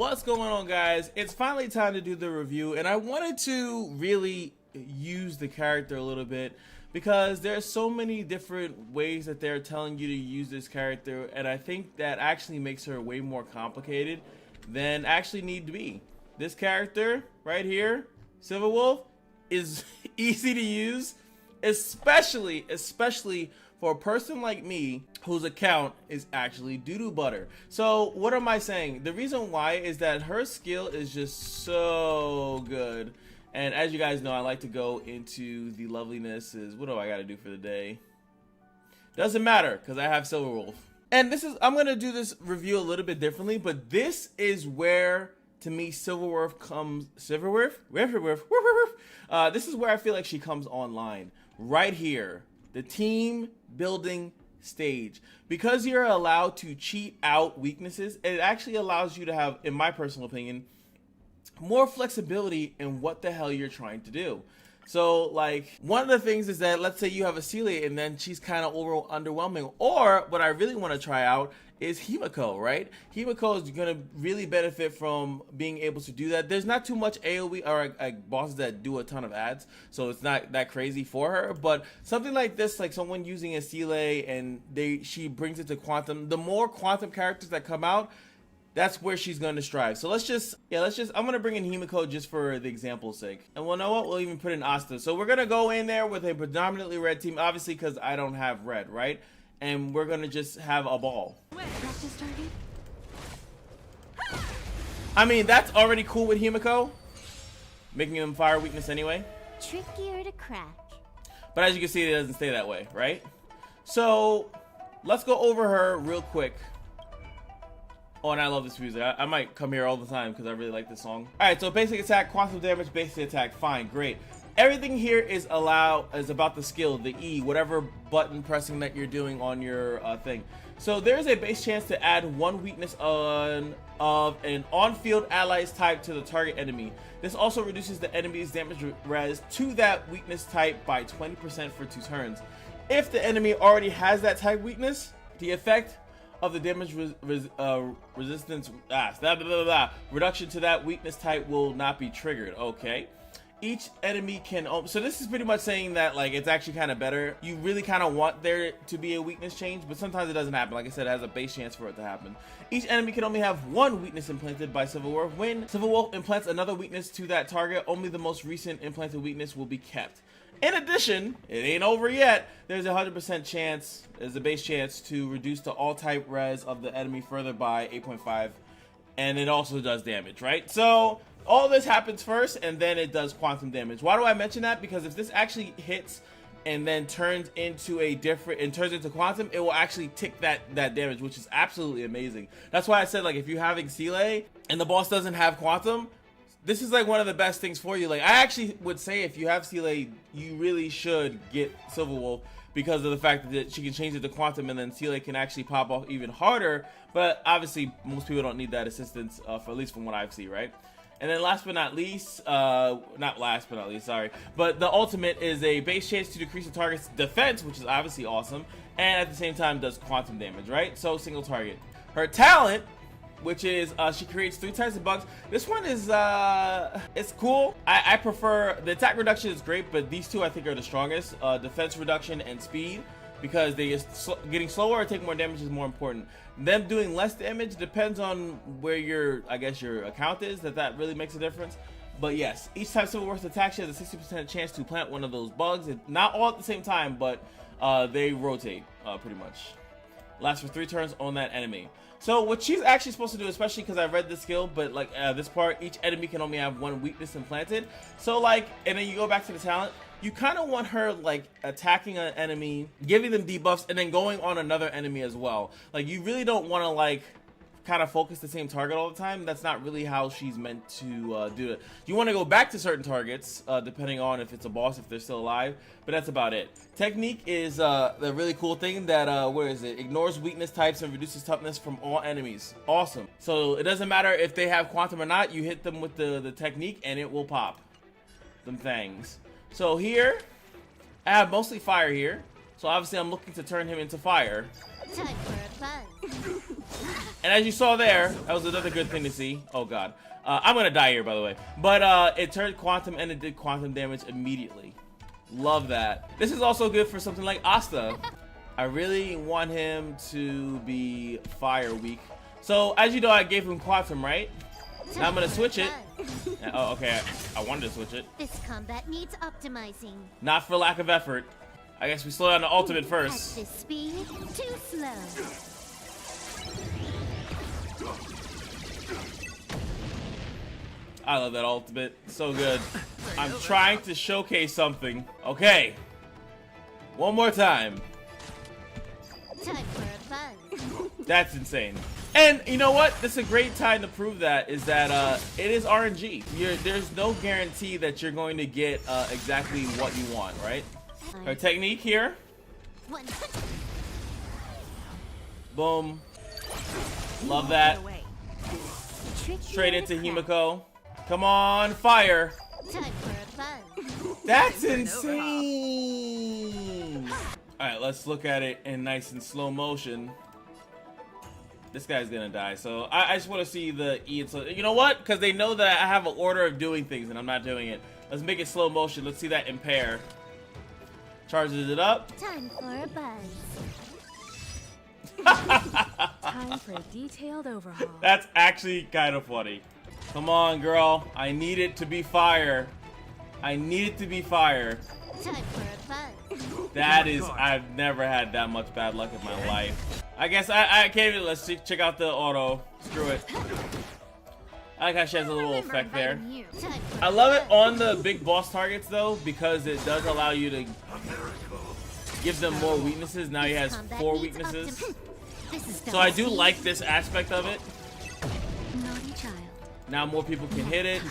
What's going on, guys? It's finally time to do the review, and I wanted to really use the character a little bit because there's so many different ways that they're telling you to use this character, and I think that actually makes her way more complicated than actually need to be. This character right here, Silverwolf, is easy to use, especially for a person like me whose account is actually doo-doo butter. So what am I saying? The reason why is that her skill is just so good. And as you guys know, I like to go into the lovelinesses. What do I gotta do for the day? Doesn't matter, because I have Silverwolf. And I'm gonna do this review a little bit differently, but this is where, to me, Silverwolf comes. Silverwolf? This is where I feel like she comes online. Right here. The team building stage. Because you're allowed to cheat out weaknesses, it actually allows you to have, in my personal opinion, more flexibility in what the hell you're trying to do. So, like, one of the things is that, let's say you have a Celia and then she's kind of underwhelming. Or, what I really want to try out is Himiko, right? Himiko is going to really benefit from being able to do that. There's not too much AoE or bosses that do a ton of ads, so it's not that crazy for her. But something like this, like someone using a Celia and she brings it to Quantum, the more Quantum characters that come out, that's where she's going to strive. So I'm going to bring in Himiko just for the example's sake. And we'll know what? We'll even put in Asta. So we're going to go in there with a predominantly red team, obviously because I don't have red, right? And we're going to just have a ball. Practice target. I mean, that's already cool with Himiko. Making him fire weakness anyway. Trickier to crack. But as you can see, it doesn't stay that way, right? So let's go over her real quick. Oh, and I love this music. I might come here all the time because I really like this song. All right, so basic attack, quantum damage, basic attack, fine, great. Everything here is about the skill, the E, whatever button pressing that you're doing on your thing. So there's a base chance to add one weakness of an on-field ally's type to the target enemy. This also reduces the enemy's damage res to that weakness type by 20% for 2 turns. If the enemy already has that type weakness, the effect of the damage resistance reduction to that weakness type will not be triggered. Okay. Each enemy can, so this is pretty much saying that, like, it's actually kind of better. You really kind of want there to be a weakness change, but sometimes it doesn't happen. Like I said, it has a base chance for it to happen. Each enemy can only have one weakness implanted by Silverwolf. When Silverwolf implants another weakness to that target, only the most recent implanted weakness will be kept. In addition, it ain't over yet, there's a 100% chance, there's a base chance to reduce the all type res of the enemy further by 8.5, and it also does damage, right? So all this happens first, and then it does quantum damage. Why do I mention that? Because if this actually hits and then turns into quantum, it will actually tick that damage, which is absolutely amazing. That's why I said, like, if you're having Celia and the boss doesn't have quantum, this is like one of the best things for you. Like, I actually would say if you have Celia, you really should get Silverwolf because of the fact that she can change it to quantum, and then Celia can actually pop off even harder. But obviously, most people don't need that assistance, for at least from what I've seen, right? And then last but not least, sorry, but the ultimate is a base chance to decrease the target's defense, which is obviously awesome, and at the same time does quantum damage, right? So single target. Her talent, which is she creates 3 types of bugs. This one is it's cool. I prefer the attack reduction is great, but these two I think are the strongest. Defense reduction and speed, because they just getting slower or taking more damage is more important. Them doing less damage depends on where your account is, that really makes a difference. But yes, each time Silverwolf's attack, she has a 60% chance to plant one of those bugs. Not all at the same time, but they rotate pretty much. Lasts for 3 turns on that enemy. So what she's actually supposed to do, especially because I read the skill, but like this part, each enemy can only have 1 weakness implanted. So like, and then you go back to the talent, you kind of want her like attacking an enemy, giving them debuffs, and then going on another enemy as well. Like, you really don't want to like kind of focus the same target all the time. That's not really how she's meant to do it. You want to go back to certain targets depending on if it's a boss, if they're still alive, but that's about it. Technique is the really cool thing that ignores weakness types and reduces toughness from all enemies. Awesome. So it doesn't matter if they have quantum or not, you hit them with the technique and it will pop them things. So here I have mostly fire here, so obviously I'm looking to turn him into fire. Time for a buzz. And as you saw there, that was another good thing to see. Oh god. I'm gonna die here, by the way. But it turned quantum and it did quantum damage immediately. Love that. This is also good for something like Asta. I really want him to be fire weak. So as you know, I gave him quantum, right? Now I'm gonna switch it. Oh, okay. I wanted to switch it. This combat needs optimizing. Not for lack of effort. I guess we slow down the ultimate first. At this speed, too slow. I love that ultimate. So good. I'm trying to showcase something. Okay. One more time. Time for a buzz. That's insane. And you know what? This is a great time to prove that is that it is RNG. There's no guarantee that you're going to get exactly what you want, right? Our technique here. Boom. Love that. Straight into Himiko. Come on, fire. Time for a buzz. That's insane. All right, let's look at it in nice and slow motion. This guy's gonna die, so I just want to see the E. And so, you know what? Because they know that I have an order of doing things, and I'm not doing it. Let's make it slow motion. Let's see that impair. Charges it up. Time for a buzz. Time for a detailed overhaul. That's actually kind of funny. Come on, girl. I need it to be fire. I need it to be fire. Time for a buzz. That is, I've never had that much bad luck in my life. I guess I can't even, let's check out the auto. Screw it. I like how she has a little effect there. I love it on the big boss targets though, because it does allow you to give them more weaknesses. Now he has 4 weaknesses. So I do like this aspect of it. Naughty child. Now more people can hit it.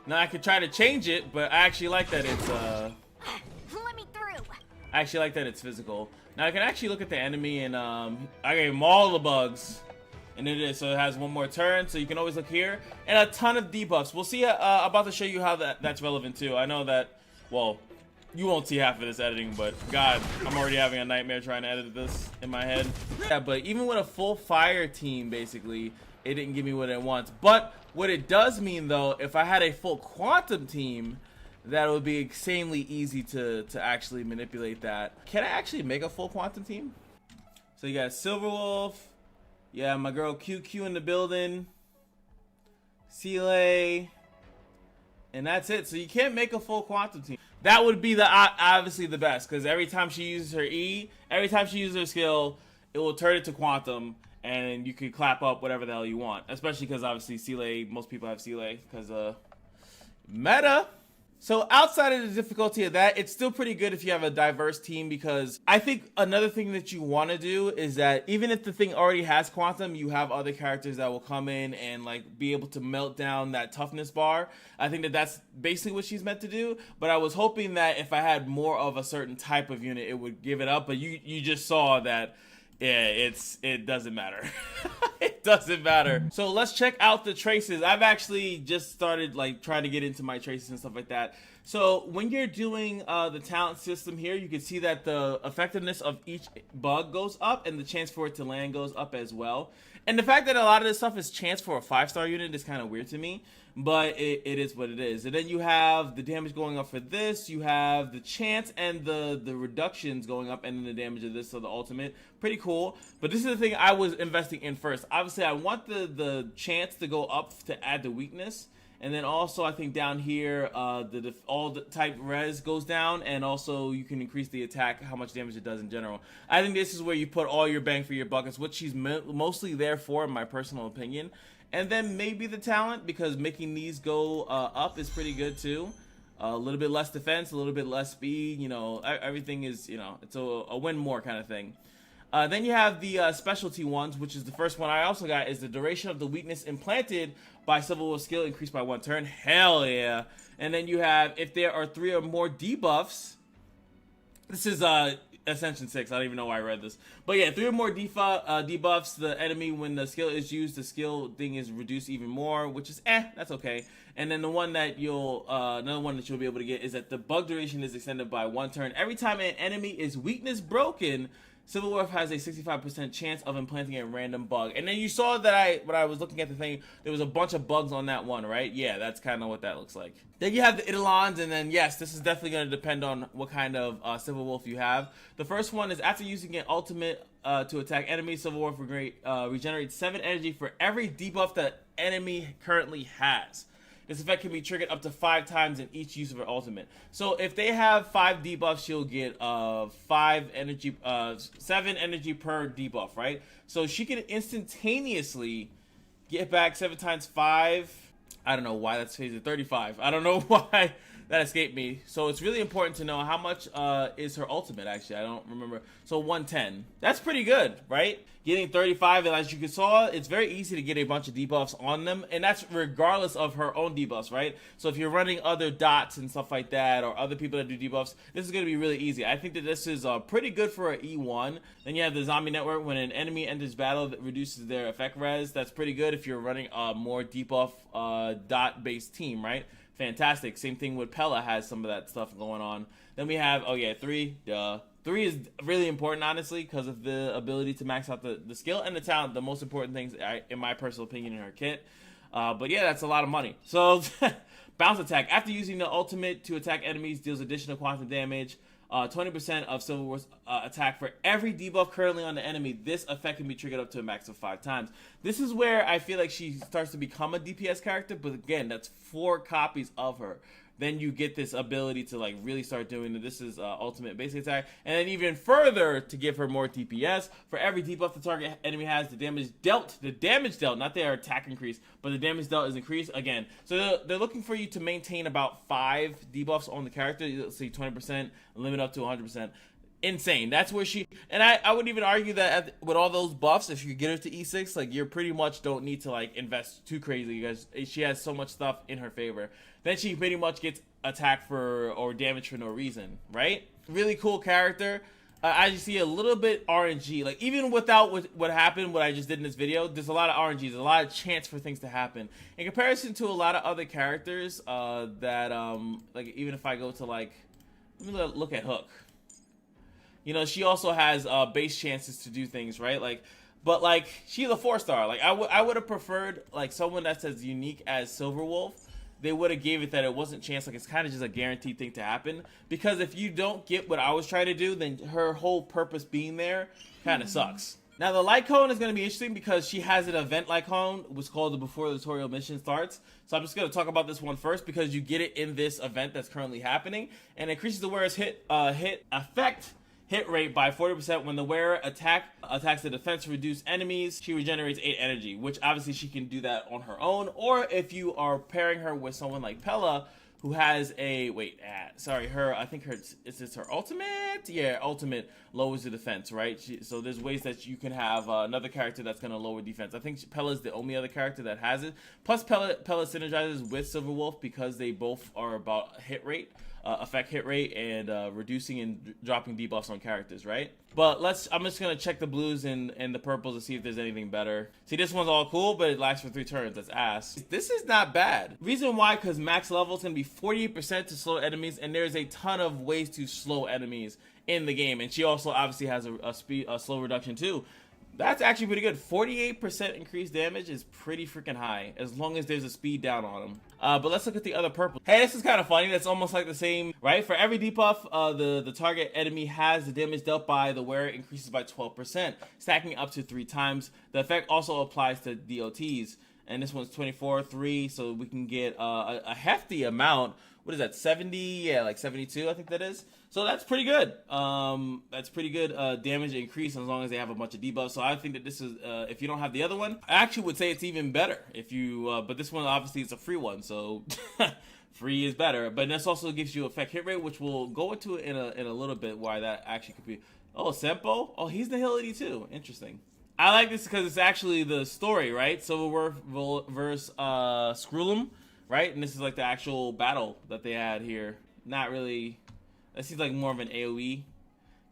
Now I could try to change it, but I actually like that it's Let me through. I actually like that it's physical. Now I can actually look at the enemy and I gave him all the bugs. And it is, so it has one more turn, so you can always look here. And a ton of debuffs. We'll see, I'm about to show you how that's relevant too. I know that, well, you won't see half of this editing, but God, I'm already having a nightmare trying to edit this in my head. Yeah, but even with a full fire team, basically, it didn't give me what it wants. But what it does mean, though, if I had a full quantum team, that would be insanely easy to actually manipulate that. Can I actually make a full quantum team? So you got Silverwolf. Yeah, my girl QQ in the building. Seeley. And that's it. So you can't make a full quantum team. That would be obviously the best, because every time she uses her E, every time she uses her skill, it will turn it to quantum, and you can clap up whatever the hell you want. Especially because obviously Seeley, most people have Seeley, because meta. So outside of the difficulty of that, it's still pretty good if you have a diverse team, because I think another thing that you want to do is that even if the thing already has quantum, you have other characters that will come in and like be able to melt down that toughness bar. I think that that's basically what she's meant to do, but I was hoping that if I had more of a certain type of unit, it would give it up, but you just saw that. Yeah, it doesn't matter. It doesn't matter. So let's check out the traces. I've actually just started like trying to get into my traces and stuff like that. So when you're doing the talent system here, you can see that the effectiveness of each bug goes up and the chance for it to land goes up as well. And the fact that a lot of this stuff is chance for a 5-star unit is kind of weird to me, but it is what it is. And then you have the damage going up for this, you have the chance and the reductions going up, and then the damage of this, so the ultimate. Pretty cool. But this is the thing I was investing in first. Obviously, I want the chance to go up to add the weakness. And then also, I think down here, all the type res goes down, and also you can increase the attack, how much damage it does in general. I think this is where you put all your bang for your buck. It's what she's mostly there for, in my personal opinion. And then maybe the talent, because making these go up is pretty good too. A little bit less defense, a little bit less speed. You know, everything is, you know, it's a win more kind of thing. Then you have the specialty ones, which is the first one I also got, is the duration of the weakness implanted by Silverwolf skill increased by 1 turn. Hell yeah. And then you have, if there are 3 or more debuffs, this is Ascension 6, I don't even know why I read this. But yeah, 3 or more debuffs, the enemy, when the skill is used, the skill thing is reduced even more, which is that's okay. And then the one that another one that you'll be able to get is that the bug duration is extended by 1 turn. Every time an enemy is weakness broken, Civil Wolf has a 65% chance of implanting a random bug. And then you saw that when I was looking at the thing, there was a bunch of bugs on that one, right? Yeah, that's kind of what that looks like. Then you have the Eidolons, and then yes, this is definitely going to depend on what kind of Civil Wolf you have. The first one is after using an ultimate to attack enemies, Civil Wolf regenerates 7 energy for every debuff that enemy currently has. This effect can be triggered up to 5 times in each use of her ultimate. So if they have 5 debuffs, she'll get 7 energy per debuff, right? So she can instantaneously get back 7 times 5. I don't know why that's 35. I don't know why that escaped me. So it's really important to know how much is her ultimate, actually. I don't remember. So 110. That's pretty good, right? Getting 35, and as you saw, it's very easy to get a bunch of debuffs on them, and that's regardless of her own debuffs, right? So if you're running other dots and stuff like that, or other people that do debuffs, this is going to be really easy. I think that this is pretty good for an E1. Then you have the Zombie Network. When an enemy enters battle, that reduces their effect res. That's pretty good if you're running a more debuff dot-based team, right? Fantastic. Same thing with Pella, has some of that stuff going on. Then we have, 3. 3 is really important, honestly, because of the ability to max out the skill and the talent, the most important things, in my personal opinion, in her kit. But yeah, that's a lot of money. So, bounce attack. After using the ultimate to attack enemies, deals additional quantum damage. 20% of Civil War's attack for every debuff currently on the enemy. This effect can be triggered up to a max of 5 times. This is where I feel like she starts to become a DPS character, but again, that's 4 copies of her. Then you get this ability to like really start doing this is ultimate basic attack, and then even further to give her more DPS. For every debuff the target enemy has, the damage dealt, not their attack increase, but the damage dealt is increased again. So they're looking for you to maintain about 5 debuffs on the character. Let's see, 20%, limit up to 100%. Insane. That's where she, and I would even argue that with all those buffs, if you get her to E6, like, you pretty much don't need to like invest too crazy, because she has so much stuff in her favor. Then she pretty much gets attack for or damage for no reason, right? Really cool character. As you see, a little bit RNG. Like, even without what happened, what I just did in this video, there's a lot of RNG. There's a lot of chance for things to happen. In comparison to a lot of other characters like, even if I go to, like, let me look at Hook. You know, she also has base chances to do things, right? Like, but like, she's a 4-star. Like, I would have preferred like someone that's as unique as Silver Wolf. They would have gave it that it wasn't chance, like it's kind of just a guaranteed thing to happen. Because if you don't get what I was trying to do, then her whole purpose being there kind of sucks. Now the light cone is going to be interesting because she has an event light cone, which is called the before the tutorial mission starts. So I'm just going to talk about this one first because you get it in this event that's currently happening, and it increases the wearer's hit rate by 40% when the wearer attacks the defense to reduce enemies. She regenerates 8 energy, which obviously she can do that on her own, or if you are pairing her with someone like Pella, who has a I think is her ultimate? Yeah, ultimate lowers the defense, right? So there's ways that you can have another character that's going to lower defense. I think Pella is the only other character that has it. Plus Pella synergizes with Silver Wolf because they both are about hit rate. Affect hit rate and reducing and dropping debuffs on characters, right? But I'm just gonna check the blues and the purples to see if there's anything better. See, this one's all cool, but it lasts for 3 turns. That's ass. This is not bad. Reason why, because max level is gonna be 48% to slow enemies, and there's a ton of ways to slow enemies in the game. And she also obviously has a slow reduction too. That's actually pretty good. 48% increased damage is pretty freaking high, as long as there's a speed down on them. But let's look at the other purple. Hey, this is kind of funny. That's almost like the same, right? For every debuff the target enemy has, the damage dealt by the wearer increases by 12%, stacking up to 3 times. The effect also applies to DOTs. And this one's 24/3, so we can get a hefty amount. What is that, 70? Yeah, like 72, I think that is. So that's pretty good. That's pretty good damage increase as long as they have a bunch of debuffs. So I think that this is, if you don't have the other one, I actually would say it's even better. If you, but this one obviously is a free one, so free is better. But this also gives you effect hit rate, which we'll go into in a little bit why that actually could be. Oh, Sempo? Oh, he's Nihility too. Interesting. I like this because it's actually the story, right? Silver Wolf versus Skrullum, right? And this is like the actual battle that they had here. Not really. That seems like more of an AoE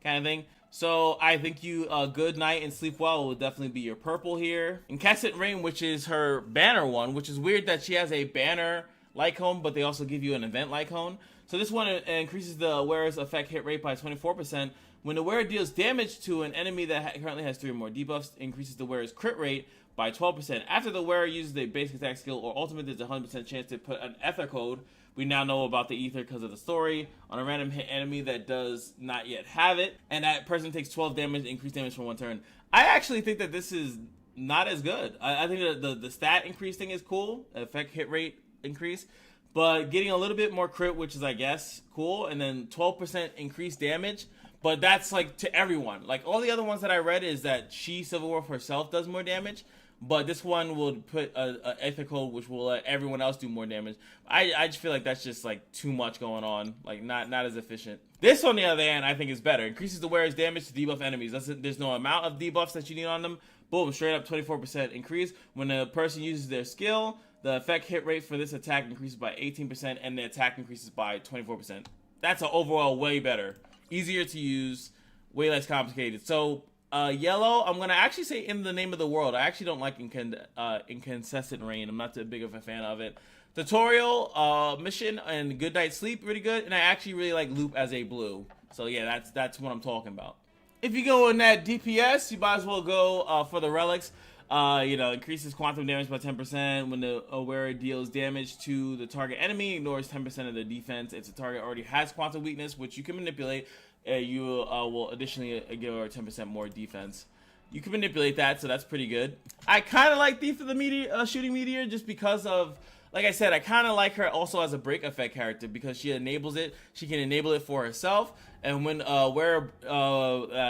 kind of thing. So I think you good night and sleep well will definitely be your purple here. Incessant Rain, which is her banner one, which is weird that she has a banner light cone, but they also give you an event light cone. So this one increases the wearer's effect hit rate by 24%. When the wearer deals damage to an enemy that currently has 3 or more debuffs, increases the wearer's crit rate by 12%. After the wearer uses a basic attack skill or ultimate, there's a 100% chance to put an ether code. We now know about the ether because of the story on a random hit enemy that does not yet have it, and that person takes 12 damage, increased damage for 1 turn. I actually think that this is not as good. I think that the stat increase thing is cool, effect hit rate increase, but getting a little bit more crit, which is I guess cool, and then 12% increased damage. But that's like to everyone. Like all the other ones that I read is that Civil Wolf herself does more damage, but this one will put a ethical which will let everyone else do more damage. I just feel like that's just like too much going on, like not as efficient. This on the other hand I think is better. Increases the wearer's damage to debuff enemies. There's no amount of debuffs that you need on them. Boom, straight up 24% increase. When a person uses their skill, the effect hit rate for this attack increases by 18% and the attack increases by 24%. That's an overall way better. Easier to use, way less complicated. So yellow, I'm gonna actually say In the Name of the World. I actually don't like Incandescent Rain. I'm not too big of a fan of it. Tutorial, mission, and Good Night Sleep, really good. And I actually really like Loop as a blue. So yeah, that's what I'm talking about. If you go in that DPS, you might as well go for the relics. Increases quantum damage by 10% when the wearer deals damage to the target enemy, ignores 10% of the defense. If the target already has quantum weakness, which you can manipulate, you will additionally give her 10% more defense. You can manipulate that, so that's pretty good. I kind of like Thief of the Shooting Meteor just because of, like I said, I kind of like her also as a break effect character because she enables it. She can enable it for herself, and when wearer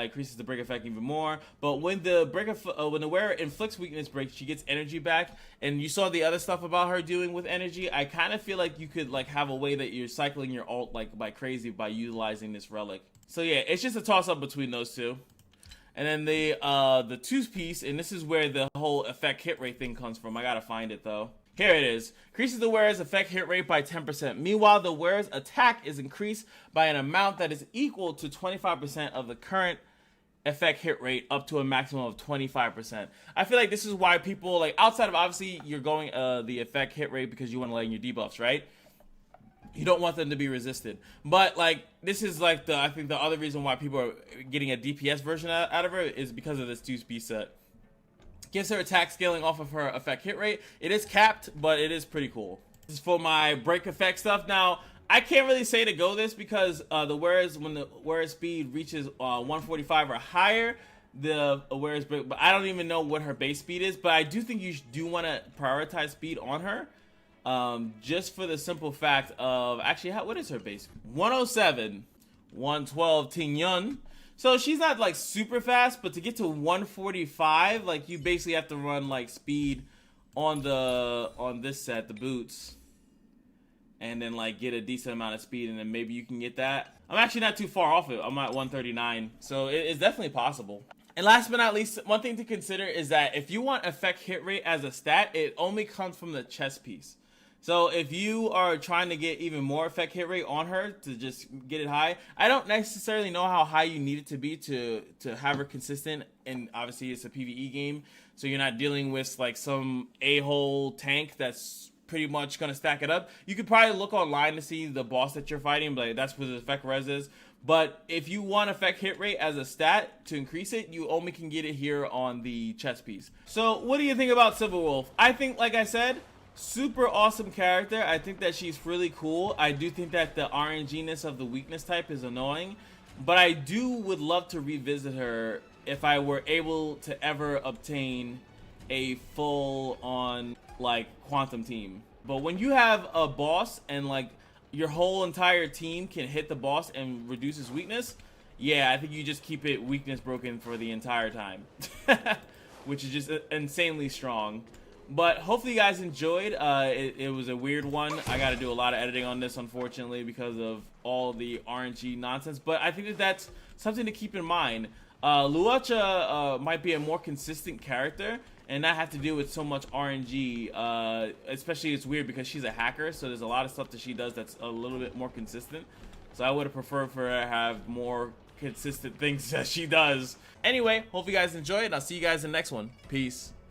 increases the break effect even more. But when the when the wearer inflicts weakness break, she gets energy back. And you saw the other stuff about her doing with energy. I kind of feel like you could like have a way that you're cycling your ult like by crazy by utilizing this relic. So yeah, it's just a toss up between those two. And then the two-piece, and this is where the whole effect hit rate thing comes from. I gotta find it though. Here it is. Increases the wearer's effect hit rate by 10%. Meanwhile, the wearer's attack is increased by an amount that is equal to 25% of the current effect hit rate up to a maximum of 25%. I feel like this is why people, like outside of obviously you're going the effect hit rate because you want to lay in your debuffs, right? You don't want them to be resisted. But like this is like I think the other reason why people are getting a DPS version out of her is because of this two-piece set. Gives her attack scaling off of her effect hit rate. It is capped, but it is pretty cool. This is for my break effect stuff. Now, I can't really say to go this because when the wearer's speed reaches 145 or higher, the wearer's break, but I don't even know what her base speed is, but I do think you do want to prioritize speed on her. Just for the simple fact of, actually, what is her base? 107, 112 Ting Yun. So she's not like super fast, but to get to 145, like you basically have to run like speed on this set, the boots, and then like get a decent amount of speed, and then maybe you can get that. I'm actually not too far off it. I'm at 139, so it's definitely possible. And last but not least, one thing to consider is that if you want effect hit rate as a stat, it only comes from the chest piece. So if you are trying to get even more effect hit rate on her to just get it high, I don't necessarily know how high you need it to be to have her consistent. And obviously it's a PvE game, so you're not dealing with like some a-hole tank that's pretty much gonna stack it up. You could probably look online to see the boss that you're fighting, but that's what the effect res is. But if you want effect hit rate as a stat to increase it, you only can get it here on the chest piece. So what do you think about Civil Wolf? I think, like I said, super awesome character. I think that she's really cool. I do think that the RNG-ness of the weakness type is annoying, but I would love to revisit her if I were able to ever obtain a full-on like quantum team. But when you have a boss and like your whole entire team can hit the boss and reduce his weakness, yeah, I think you just keep it weakness broken for the entire time, which is just insanely strong. But hopefully you guys enjoyed. It was a weird one. I got to do a lot of editing on this, unfortunately, because of all the RNG nonsense. But I think that that's something to keep in mind. Luocha might be a more consistent character and not have to deal with so much RNG. Especially it's weird because she's a hacker, so there's a lot of stuff that she does that's a little bit more consistent. So I would have preferred for her to have more consistent things that she does. Anyway, hope you guys enjoyed, and I'll see you guys in the next one. Peace.